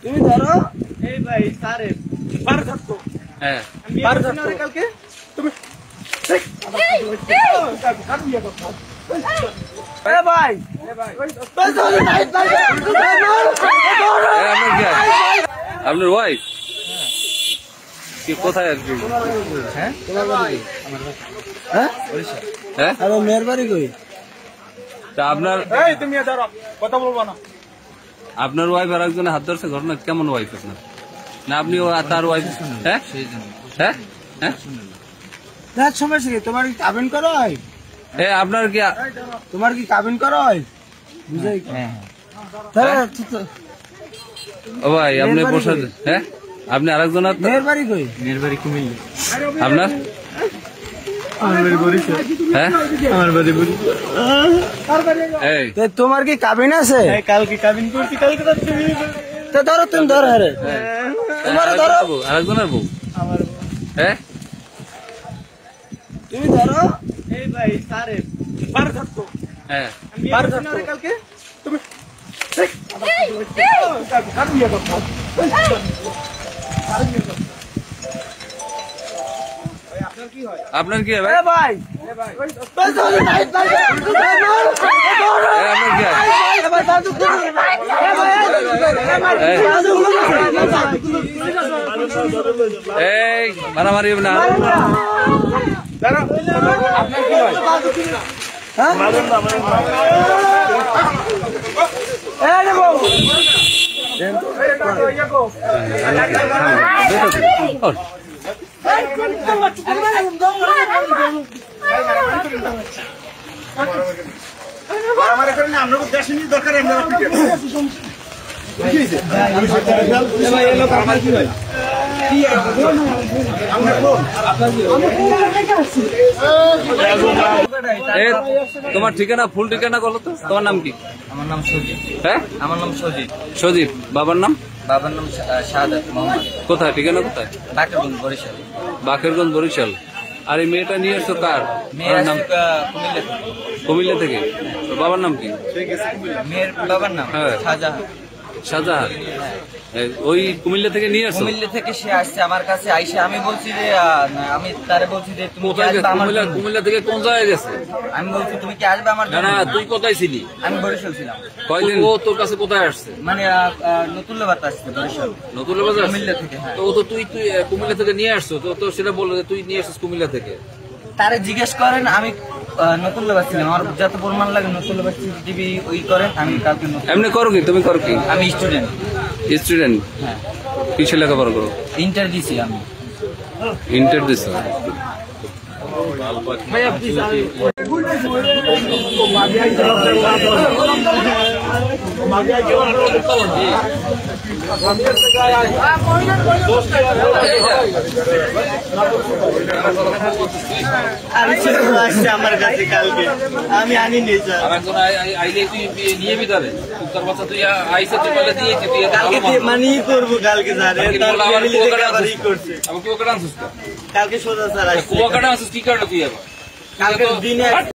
তুমি ধরো এই ভাই সারে বার থাকতো হ্যাঁ বার থাকতো কালকে তুমি এ ভাই আপনার ওয়াইফ কি কোথায় আর কি হ্যাঁ তোমার বাড়ি হ্যাঁ হ্যাঁ আরে মেয়ের বাড়ি কই তা আপনার এই তুমি ধরো কথা বলবো না আপনার ওয়াইফ আর একজনের হাত ধরছে ঘটনা কেমন ওয়াইফ আপনার না আপনি তার ওয়াইফ হ্যাঁ হ্যাঁ হ্যাঁ না সমস্যা কি তোমার কি কাবিন করা হয় আপনার কি তোমার কি কাবিন করা হয় বুঝাই ও ভাই আপনি বসে হ্যাঁ আপনি আরেকজন মেয়ের বাড়ি কই মেয়ের বাড়ি কুমিল্লা আপনার আমার বাড়ি বরিশাল হ্যাঁ আমার বাড়ি বরিশাল এই তোমার কি কাবিন আছে কালকে কাবিন করছি কালকে তো ধরো তুমি ধরো আরে তোমার ধরো আরেকজনের বউ আমার হ্যাঁ তুমি ধরো এই ভাই সারে বার থাকতো হ্যাঁ বার থাকতো কালকে তুমি আপনার কি ভাই ভাই আপনার কি এই মারামারি না আপনার কি হয় তোমার ঠিকানা ফুল ঠিকানা বলো তো তোমার নাম কি আমার নাম সজিব। হ্যাঁ আমার নাম সজিব। সজীব বাবার নাম বাবার নাম শাহাদাত মোহাম্মদ। কোথায় ঠিকানা কোথায় বাকেরগঞ্জ বরিশাল। বাকেরগঞ্জ বরিশাল আর এই মেয়েটা নিয়ে এসছো কার মেয়ের নাম কুমিল্লা থেকে। কুমিল্লা থেকে তোর বাবার নাম কি মেয়ের বাবার নাম হ্যাঁ। শাহজাহান। শাহজাহান ওই কুমিল্লা থেকে নিয়ে আসছো কুমিল্লা থেকে সে আসছে আমার কাছে আইসে আমি বলছি যে আমি তারে বলছি যে তুমি কি কোথায় আসবে গেছে? আমার কুমিল্লা জন্য? কুমিল্লা থেকে কোন জায়গায় গেছে আমি বলছি তুমি কি আসবে আমার না জন্য? না তুই কোথায় ছিলি আমি বরিশাল ছিলাম। কয়দিন ও তোর কাছে কোথায় আসছে মানে নতুল্লা বার্তা আসছে বরিশাল নতুন বাজার কুমিল্লা থেকে, হ্যাঁ। তো ও তো তুই কুমিল্লা থেকে নিয়ে আসছো তো তো সেটা বললো যে তুই নিয়ে আসছিস কুমিল্লা থেকে তারে জিজ্ঞেস করেন আমি নতুল্লা বাস ছিলাম আমার যত প্রমাণ লাগে নতুল্লা বাস টিভি ওই করেন আমি কালকে এমনি করো কি তুমি করো কি আমি স্টুডেন্ট। স্টুডেন্ট হ্যাঁ কিসে লেখাপড়া করো ইন্টার দিছি আমি। ইন্টার দিছো আমার কাছে কালকে আমি আনিনি স্যার আরেকজন আইলে তুই নিয়ে বিদারে তোর বাচ্চা তুই আইসে তুই বলে দিয়েছি তুই কালকে মানে করবো কালকে স্যার করছে আমি কুয়াকাটা আনছিস কালকে সোজা স্যার কুয়াকাটা আনছিস কি কারণে তুই আবার কালকে দিনে